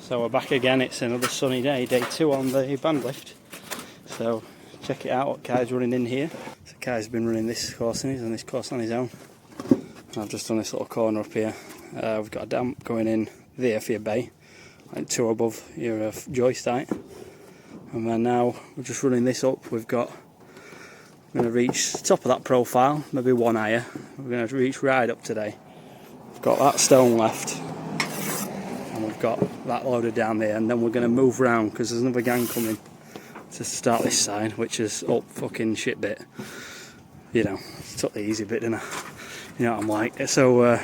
So we're back again, it's another sunny day, day 2 on the band lift. So check it out what Kai's running in here. So Kai's been running this course and he's on this course on his own. I've just done this little corner up here. We've got a damp going in there for your bay, like 2 above your joist height. And then now we're just running this up. We're going to reach the top of that profile, maybe 1 higher. We're going to reach right up today. We've got that stone left. And we've got that loaded down there, and then we're going to move round because there's another gang coming to start this side, which is up fucking shit bit. You know, took the easy bit, didn't I? You know what I'm like. So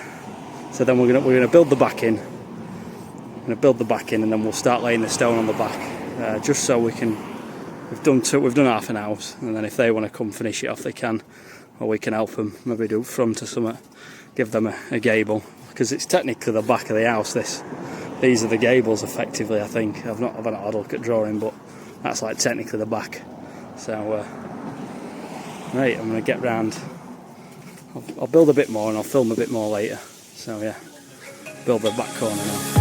then we're gonna build the back in. We're gonna build the back in, and then we'll start laying the stone on the back, just so we can. We've done half an house, and then if they want to come finish it off, they can, or we can help them. Maybe do front or something. Give them a gable, because it's technically the back of the house. These are the gables, effectively. I think I've not had a look at drawing, but that's like technically the back. So right, I'm gonna get round. I'll build a bit more and I'll film a bit more later. So yeah, build the back corner now.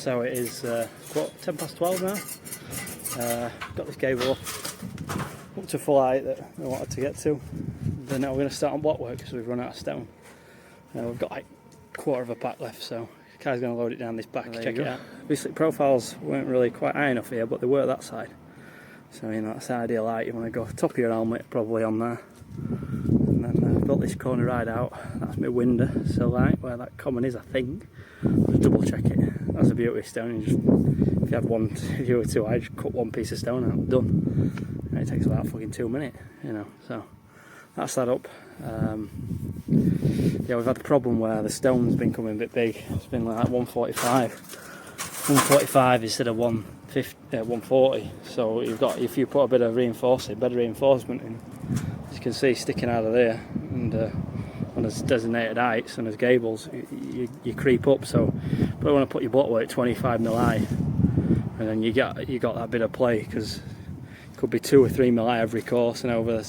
so it is 12 now. Got this gable up to full height that I wanted to get to. Then now we're going to start on blockwork because we've run out of stone. We've got like a quarter of a pack left, so Kai's going to load it down this back. Check it out. Obviously profiles weren't really quite high enough here, but they were that side. So you know, that's the ideal height. You want to go top of your helmet probably on there. And then I've got this corner right out. That's my window, so right where that common is, I think. Just double check it. That's the beauty of stone. You just, if you had one, if you were too high, just cut one piece of stone out, done. And it takes about fucking 2 minutes, you know. So that's that up. Yeah, we've had the problem where the stone's been coming a bit big. It's been like 145 instead of 140. So you've got, if you put a bit of better reinforcement in, as you can see sticking out of there, and on its designated heights and as gables, you creep up. So you probably want to put your blockwork 25mm high, and then you got that bit of play, because it could be 2 or 3mm high every course, and over the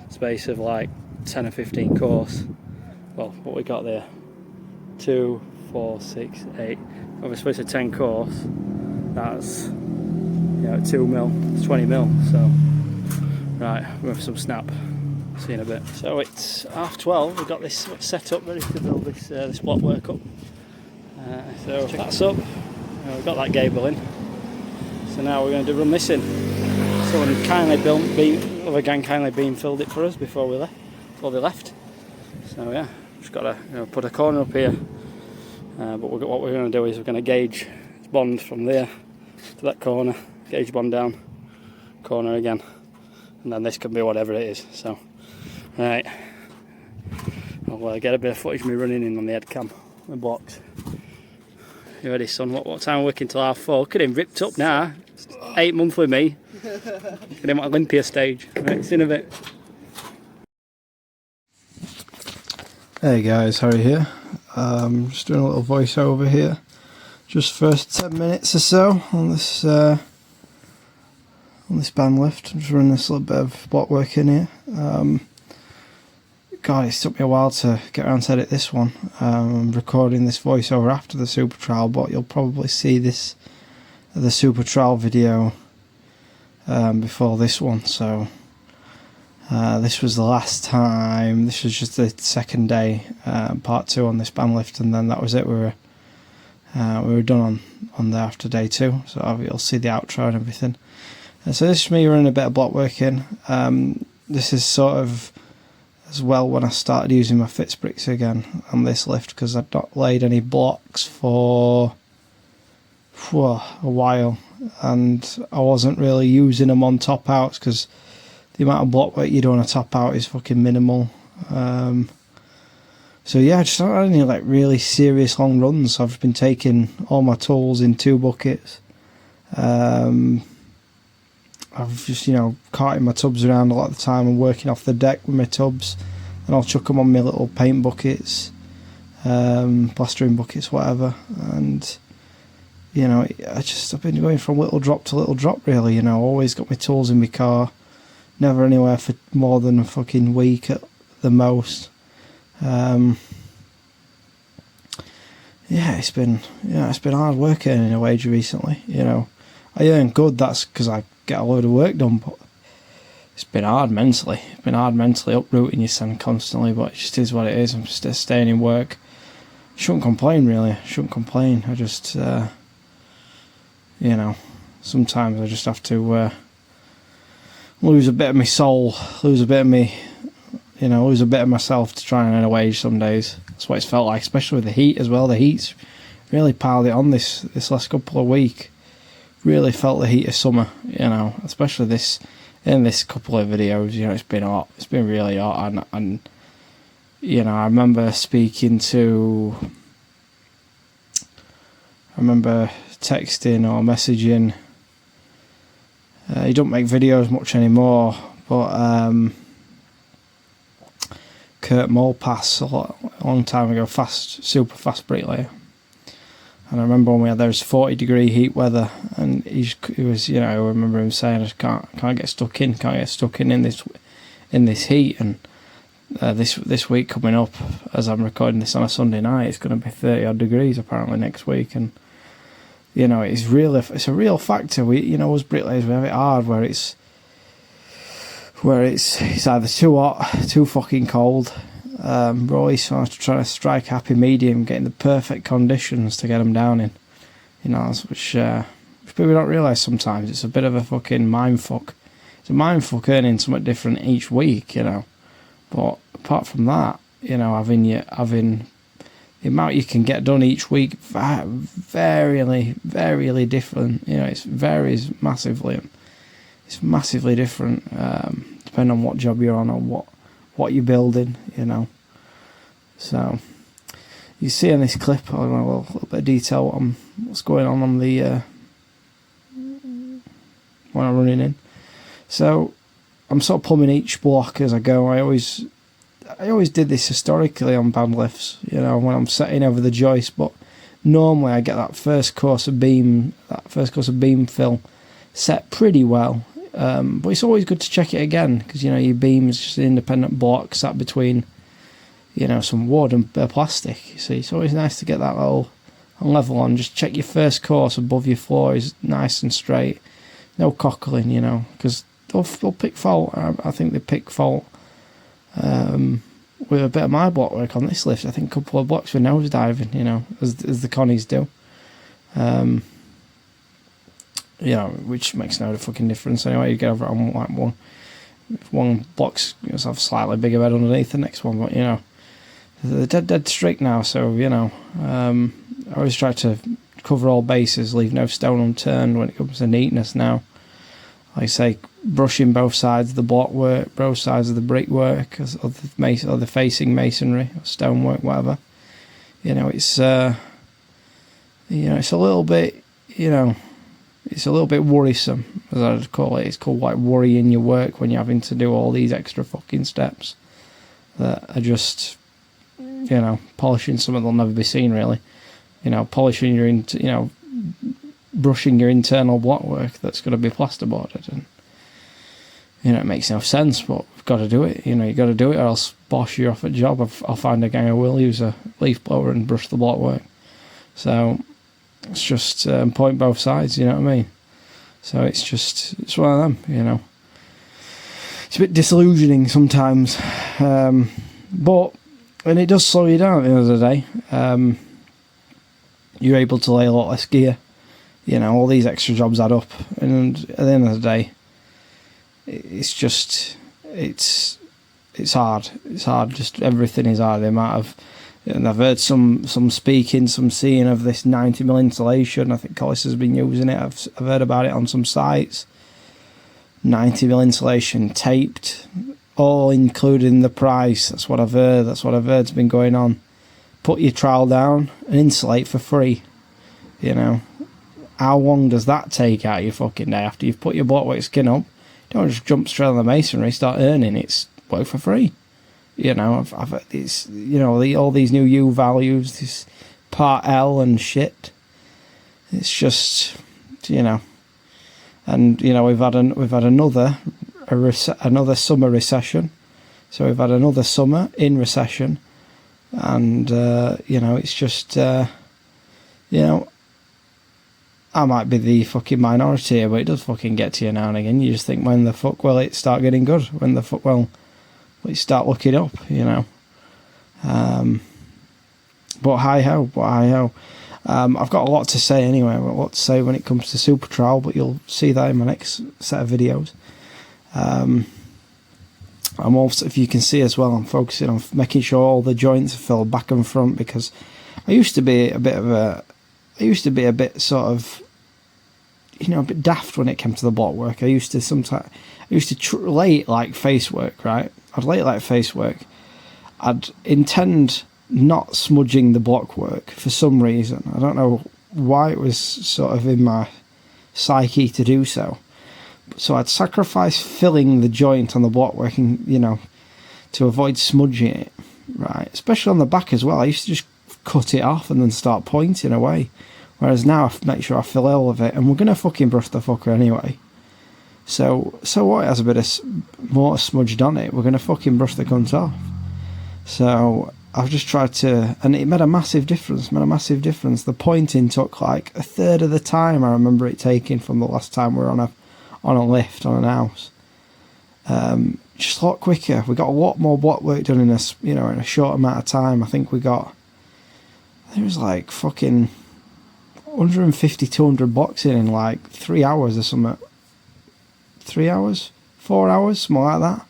space of like 10 or 15 course. Well, what we got there, 2, 4, 6, 8. Over the space of 10 course, that's 2mm, it's 20mm. So right, we'll have some snap. See you in a bit. So it's 12:30. We've got this set up ready to build this blockwork up. So that's up. We've got that gable in. So now we're going to run this in. Someone kindly other gang kindly beam filled it for us before they left. So yeah, just got to put a corner up here. But what we're going to do is we're going to gauge bond from there to that corner, gauge bond down, corner again, and then this can be whatever it is. So right, I'll get a bit of footage of me running in on the head cam, the blocks. You ready, son? What time are we working till 4:30? Look at him, ripped up now. 8 months with me. Get him at Olympia stage. Right, see you in a bit. Hey guys, Harry here. Just doing a little voiceover here, just first 10 minutes or so on this band lift. I'm just running this little bit of blockwork in here. God, it's took me a while to get around to edit this one. I'm recording this voiceover after the super trial, but you'll probably see the super trial video before this one. So this was the last time. This was just the second day, part 2 on this band lift, and then that was it. We were done on there after day 2. So you'll see the outro and everything. So this is me running a bit of blockwork in. This is sort of as well when I started using my fixed bricks again on this lift, because I'd not laid any blocks for a while, and I wasn't really using them on top outs because the amount of blockwork you do on a top out is fucking minimal. So yeah, I just don't have any like really serious long runs. I've been taking all my tools in 2 buckets. I've just, carting my tubs around a lot of the time and working off the deck with my tubs, and I'll chuck them on my little paint buckets, plastering buckets, whatever. And I've been going from little drop to little drop really. Always got my tools in my car, never anywhere for more than a fucking week at the most. It's been hard work earning a wage recently. I earn good, that's because I get a load of work done, but it's been hard mentally. It's been hard mentally uprooting your son constantly, but it just is what it is. I'm just staying in work. Shouldn't complain really. Shouldn't complain. I just, sometimes I just have to lose a bit of my soul, lose a bit of me, lose a bit of myself to try and earn a wage some days. That's what it's felt like, especially with the heat as well. The heat's really piled it on this last couple of weeks. Really felt the heat of summer, especially in this couple of videos. It's been hot. It's been really hot, and I remember texting or messaging. He don't make videos much anymore, but Kurt Molpass a long time ago, super fast bricklayer. And I remember when we had those 40-degree heat weather, and he was, I remember him saying, I just can't get stuck in this heat. And this week coming up, as I'm recording this on a Sunday night, it's going to be 30 odd degrees apparently next week. And You know, it's a real factor. We, you know, us bricklayers, we have it hard where it's either too hot, too fucking cold. We're always trying to strike a happy medium, getting the perfect conditions to get them down in. You know, which people don't realise sometimes. It's a bit of a fucking mindfuck. It's a mindfuck earning something different each week, you know. But apart from that, you know, having the amount you can get done each week, very different. You know, it varies massively. It's massively different, depending on what job you're on or what you're building, you know. So you see in this clip, I'll go a little bit of detail on what's going on the when I'm running in. So I'm sort of plumbing each block as I go. I always did this historically on band lifts, you know, when I'm setting over the joist. But normally I get that first course of beam fill set pretty well. But it's always good to check it again, because, you know, your beam is just an independent block sat between, you know, some wood and plastic. You see, it's always nice to get that little level on. Just check your first course above your floor is nice and straight, no cockling, you know, because they'll pick fault. I think they pick fault with a bit of my block work on this lift. I think a couple of blocks with nose diving, you know, as the Connies do. You know, which makes no fucking difference anyway. You get over it on like one block's have slightly bigger bed underneath the next one, but you know, they're dead strict now. So you know, I always try to cover all bases, leave no stone unturned when it comes to neatness. Now, like I say, brushing both sides of the blockwork, both sides of the brickwork, or the facing masonry, or stonework, whatever. You know, it's it's a little bit, you know. It's a little bit worrisome, as I'd call it. It's called like worrying your work when you're having to do all these extra fucking steps that are just, you know, polishing something that'll never be seen, really. You know, polishing brushing your internal blockwork that's going to be plasterboarded, and you know, it makes no sense, but we've got to do it. You know, you got to do it, or else bosh, you're off at job. I'll find a gang who will use a leaf blower and brush the blockwork. So it's just point both sides, you know what I mean? So it's one of them, you know. It's a bit disillusioning sometimes, but and it does slow you down at the end of the day. You're able to lay a lot less gear, you know. All these extra jobs add up, and at the end of the day, it's just it's hard. It's hard. Just everything is hard. The amount of, and I've heard some speaking, some seeing of this 90mm insulation. I think Collis has been using it. I've heard about it on some sites. 90mm insulation taped, all including the price. That's what I've heard. That's what I've heard's been going on. Put your trowel down and insulate for free. You know, how long does that take out of your fucking day after you've put your blockwork skin up? Don't just jump straight on the masonry, start earning. It's work for free. You know, it's, you know, all these new U values, this part L and shit. It's just, you know, and you know, we've had another summer recession. So we've had another summer in recession, and you know, it's just, you know, I might be the fucking minority here, but it does fucking get to you now and again. You just think, when the fuck will it start getting good? When the fuck will we start looking up, you know? But hi-ho. I've got a lot to say anyway. I've got a lot to say when it comes to super trowel, but you'll see that in my next set of videos. I'm also, if you can see as well, I'm focusing on making sure all the joints are filled back and front, because I used to be a bit sort of, you know, a bit daft when it came to the block work. I used to lay it like face work, right? I'd lay it like face work. I'd intend not smudging the block work for some reason. I don't know why it was sort of in my psyche to do so. So I'd sacrifice filling the joint on the block work, and, you know, to avoid smudging it, right? Especially on the back as well. I used to just cut it off and then start pointing away. Whereas now I make sure I fill all of it, and we're going to fucking brush the fucker anyway. So what, it has a bit of mortar smudged on it, we're going to fucking brush the cunt off. So I've just tried to, and it made a massive difference. The pointing took like a third of the time I remember it taking from the last time we were on a lift on an house. Just a lot quicker. We got a lot more blockwork done in a short amount of time. I think it was like fucking 150, 200 blocks in like 3 hours or something. 3 hours, 4 hours, something like that.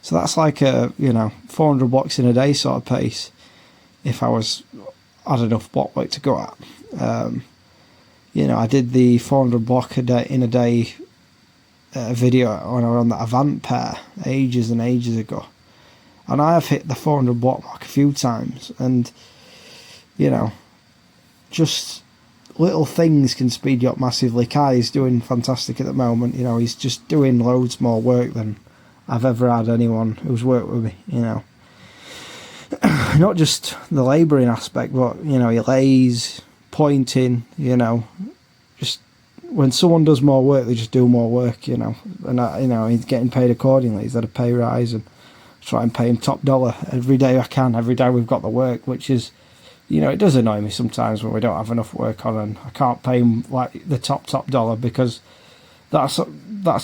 So that's like 400 blocks in a day sort of pace. If I had enough blockwork to go at, I did the 400 block in a day video when I was on that Avant pair ages and ages ago, and I have hit the 400 block mark a few times, and just little things can speed you up massively. Kai is doing fantastic at the moment. He's just doing loads more work than I've ever had anyone who's worked with me. Not just the labouring aspect, but he lays, pointing. Just when someone does more work, they just do more work. And he's getting paid accordingly. He's had a pay rise, and try and pay him top dollar every day I can. Every day we've got the work, which is, it does annoy me sometimes when we don't have enough work on, and I can't pay him like the top dollar, because that's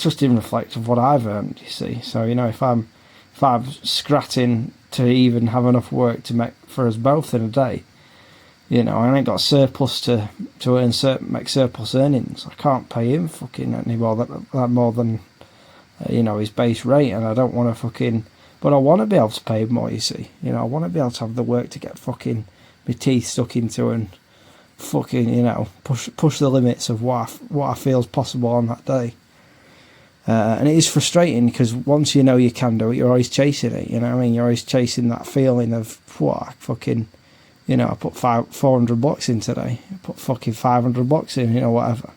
just in reflect of what I've earned, you see. So if I'm scratting to even have enough work to make for us both in a day, I ain't got surplus to make surplus earnings. I can't pay him fucking any more than his base rate, and I don't want to fucking, but I want to be able to pay him more, you see. I want to be able to have the work to get fucking my teeth stuck into and fucking push the limits of what I feel is possible on that day. And it is frustrating, because once you can do it, you're always chasing it. You're always chasing that feeling of what I put 400 blocks in today. I put fucking 500 blocks in, whatever.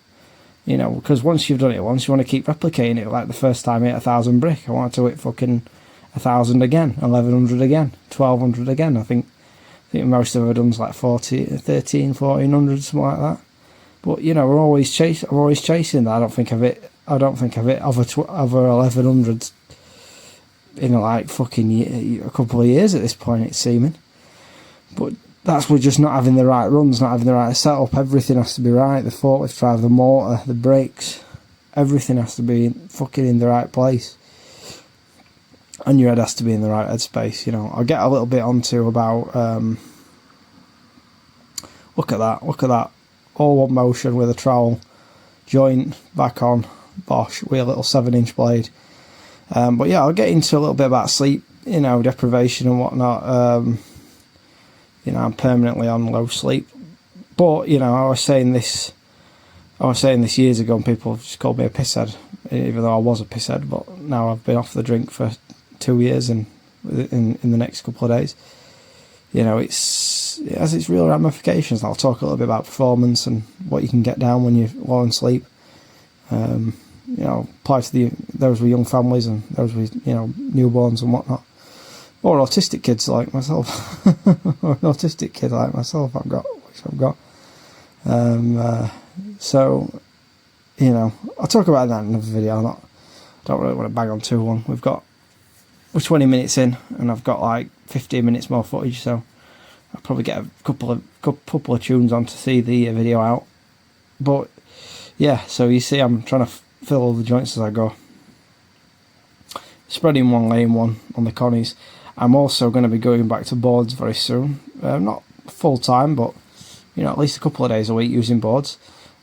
Because once you've done it once, you want to keep replicating it. Like the first time I hit 1,000 brick, I want to hit fucking 1,000 again, 1,100 again, 1,200 again. I think most of it done like 1,300, 1,400, something like that. But we're always chasing that. I don't think of it over 1,100 in like fucking a couple of years at this point, it's seeming. But we're just not having the right runs, not having the right setup. Everything has to be right. The forklift drive, the motor, the brakes, everything has to be fucking in the right place. And your head has to be in the right headspace. I'll get a little bit onto about look at that, all one motion with a trowel, joint back on, Bosch with a little 7-inch blade. But yeah, I'll get into a little bit about sleep, deprivation and whatnot. I'm permanently on low sleep, but I was saying this years ago, and people just called me a pisshead, even though I was a pisshead. But now I've been off the drink for 2 years, and in the next couple of days, it has its real ramifications. I'll talk a little bit about performance and what you can get down when you're low on sleep. Apply to those with young families and those with newborns and whatnot, or autistic kids like myself, or an autistic kid like myself. I've got. So I'll talk about that in another video. I don't really want to bang on too long. We're 20 minutes in, and I've got like 15 minutes more footage, so I'll probably get a couple of tunes on to see the video out. But yeah, so you see, I'm trying to fill all the joints as I go. Spreading one lane one on the connies. I'm also going to be going back to boards very soon. Not full time, but at least a couple of days a week using boards.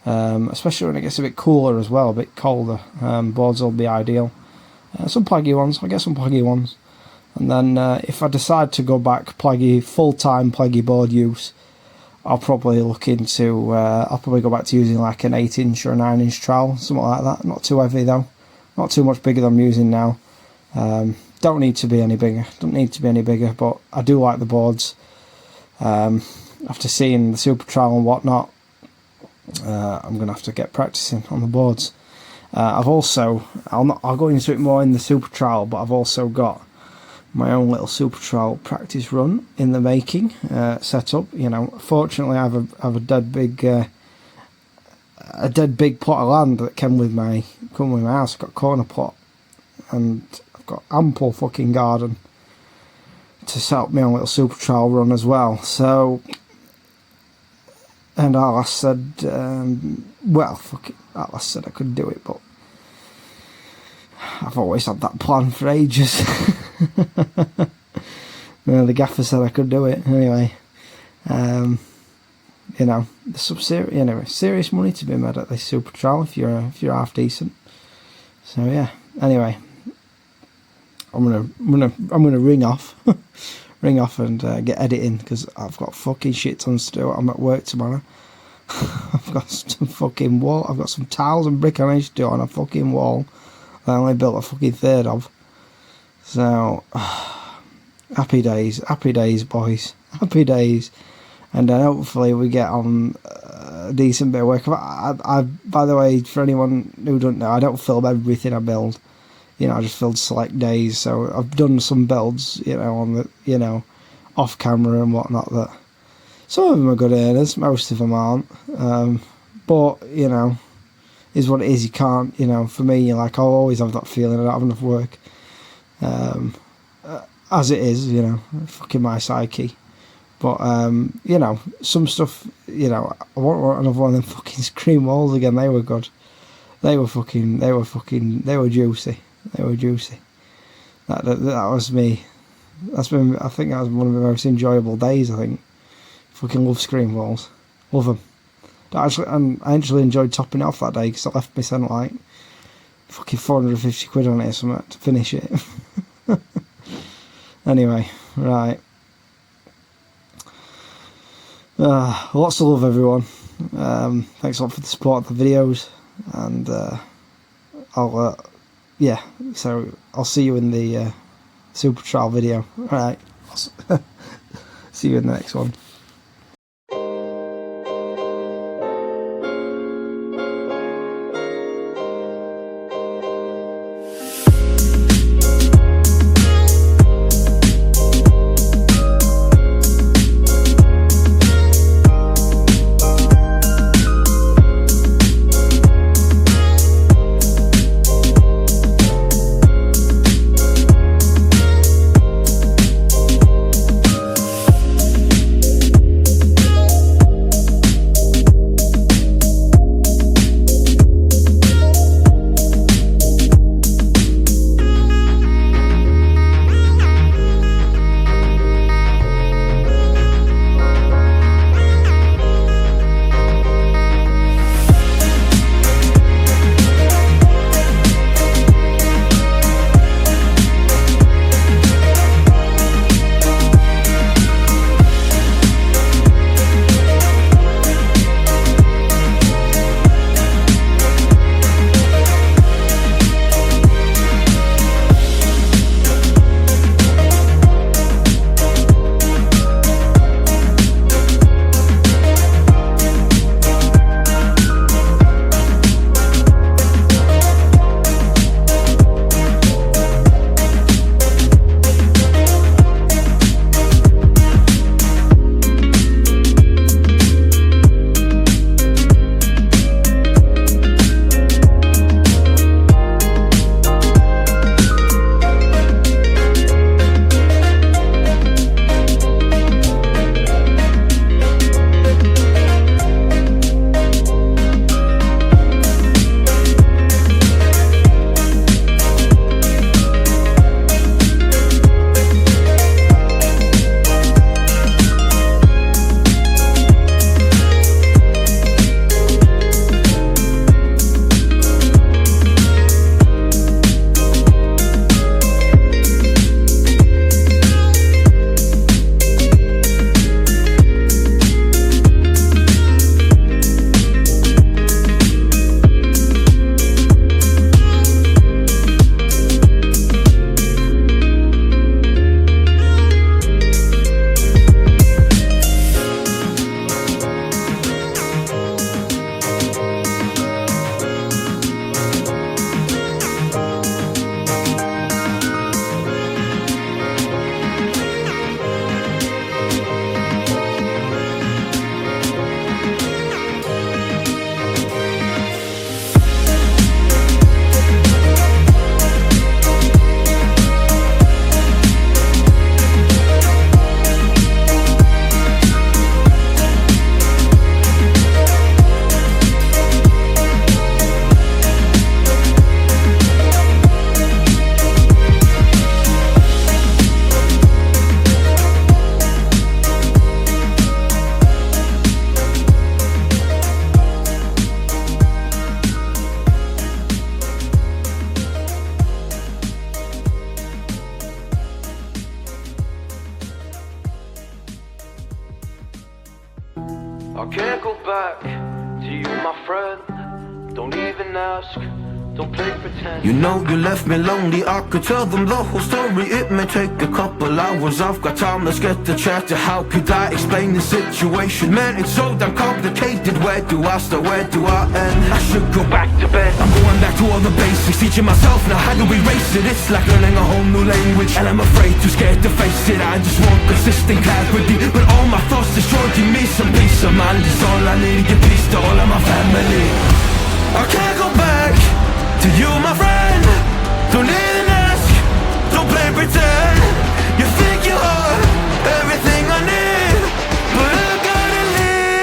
Especially when it gets a bit cooler as well, a bit colder. Boards will be ideal. Some plaggy ones. I'll get some plaggy ones. And then if I decide to go back full-time plaggy board use, I'll probably go back to using like an 8-inch or a 9-inch trowel, something like that. Not too heavy though. Not too much bigger than I'm using now. Don't need to be any bigger, but I do like the boards. After seeing the super trowel and whatnot, I'm going to have to get practicing on the boards. I'll go into it more in the super trowel, but I've also got my own little super trowel practice run in the making, set up. Fortunately, I have a dead big plot of land that come with my house. I've got a corner plot, and I've got ample fucking garden to set up my own little super trial run as well. So, and Alice said, well, fuck it, Alice said I could do it, but I've always had that plan for ages. The gaffer said I could do it anyway. You know, there's some serious money to be made at this super trial if you're half decent. So yeah. Anyway, I'm gonna ring off, and get editing, because I've got fucking shit tons to do. I'm at work tomorrow. I've got some fucking wall. I've got some tiles and brick I need to do on a fucking wall that I only built a fucking third of. So happy days, boys, happy days. And then hopefully we get on a decent bit of work. I by the way, for anyone who don't know, I don't film everything I build. You know, I just film select days. So I've done some builds, you know, on the, you know, off camera and whatnot. That some of them are good earners, most of them aren't. But you know, is what it is. You can't, you know. For me, like, I'll always have that feeling I don't have enough work. As it is, you know, fucking my psyche. But you know, some stuff, you know, I want another one of them fucking screen walls again. They were good. They were juicy. That was me. I think that was one of the most enjoyable days. I think. Fucking love screen walls. Love them. I actually enjoyed topping it off that day, because I left me sent like fucking 450 quid on it or something to finish it. Anyway, right. Lots of love, everyone. Thanks a lot for the support of the videos, and I'll see you in the super trial video. Alright, see you in the next one. I can't go back to you, my friend. Don't even ask, don't play pretend. You know you left me lonely, I could tell them the whole story. It may take a couple hours, I've got time, let's get the chat. How could I explain the situation? Man, it's so damn complicated. Where do I start, where do I end? I should go back to bed. I'm going back to all the basics, teaching myself now how to erase it. It's like learning a whole new language, and I'm afraid, too scared to face it. I just want consistent clarity, but all my thoughts destroy. Give me some peace of mind, it's all I need. Give peace to all of my family. I can't go back to you, my friend. Don't even ask, don't play pretend. You think you are everything I need, but I gotta leave.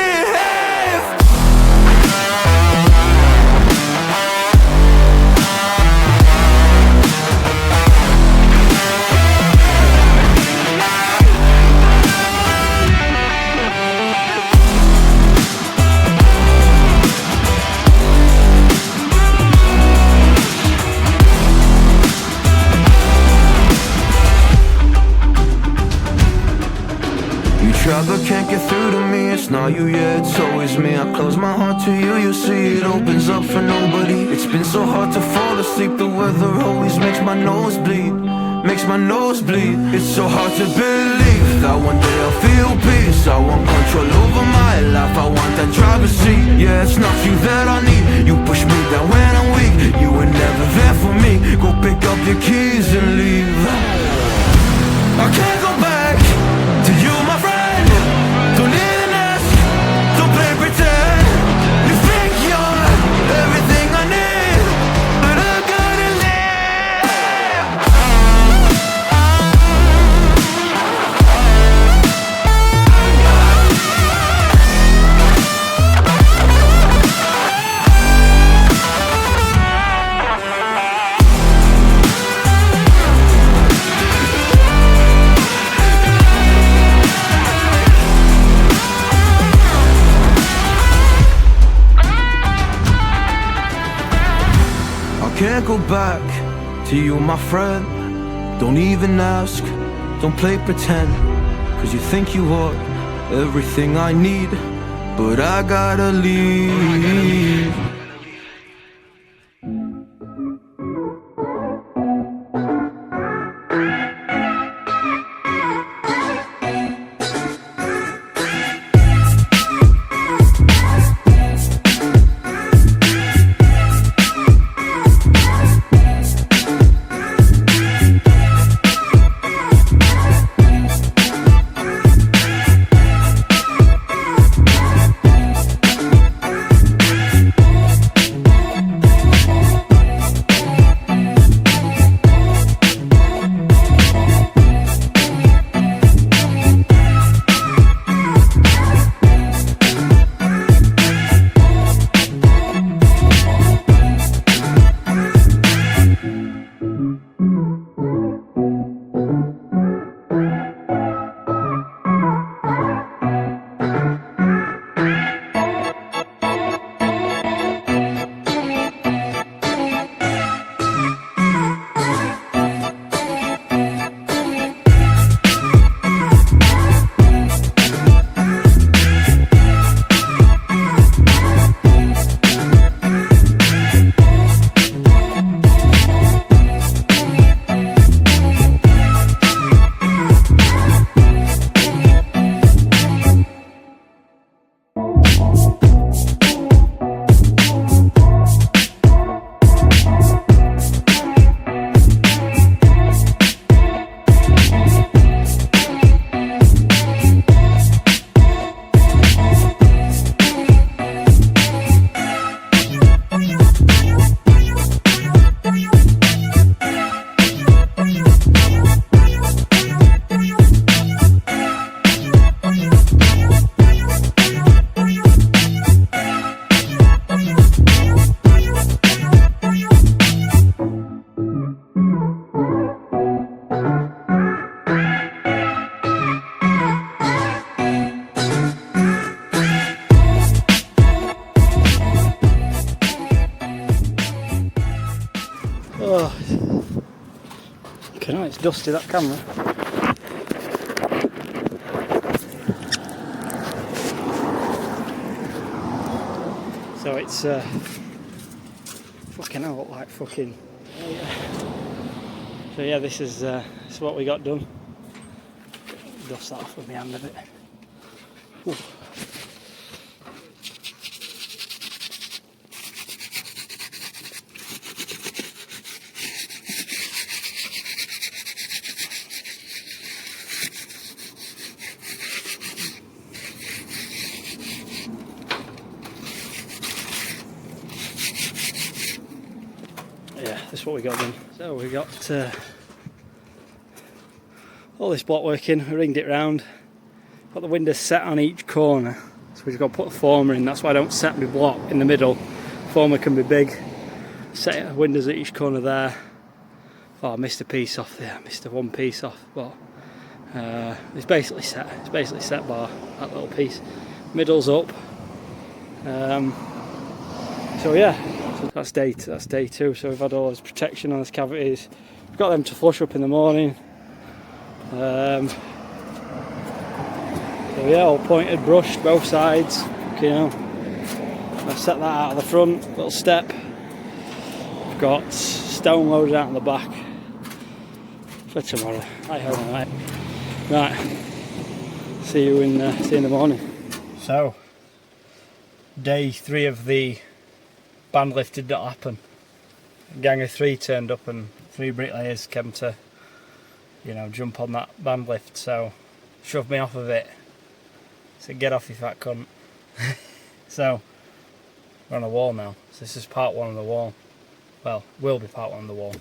Try but can't get through to me. It's not you, yeah, it's always me. I close my heart to you, you see it opens up for nobody. It's been so hard to fall asleep. The weather always makes my nose bleed, makes my nose bleed. It's so hard to believe that one day I'll feel peace. I want control over my life, I want that driver's seat. Yeah, it's not you that I need. You push me down when I'm weak. You were never there for me. Go pick up your keys and leave. I can't go back to you, my friend. Don't even ask, don't play pretend. You think you're everything I need, but I gotta can't go back to you, my friend. Don't even ask, don't play pretend. Cause you think you are everything I need, but I gotta leave. Oh, okay, no, it's dusty, that camera. So it's fucking hell, look like fucking. So yeah, this is what we got done. Dust that off with my hand a bit. Ooh. Yeah, this is what we got done. So we got all this blockwork in, we ringed it round, got the windows set on each corner, so we've got to put a former in. That's why I don't set my block in the middle. Former can be big. Set windows at each corner there. Oh, I missed a piece off there, I missed one piece off, but it's basically set. It's basically set by that little piece. Middle's up. So yeah, so that's day 2. So we've had all this protection on these cavities. We've got them to flush up in the morning. So yeah, all pointed, brushed both sides. You know, I've set that out of the front, little step. I've got stone loaded out on the back for tomorrow. Right. See you in the morning. So, day 3 of the band lift did not happen. A gang of 3 turned up and 3 bricklayers came to, you know, jump on that band lift, so shoved me off of it. Said, get off you fat cunt. So we're on a wall now. So this is part 1 of the wall. Well, will be part 1 of the wall.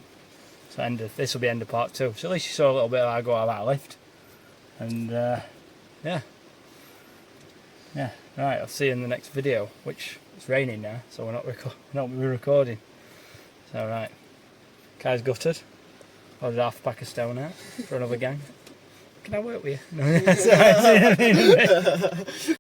So this will be end of part 2. So at least you saw a little bit of how I go out of that lift. And yeah. Right, I'll see you in the next video, which it's raining now, so we're not recording. So right, Kai's gutted. Ordered half a pack of stone out for another gang. Can I work with you? No, see you in a bit.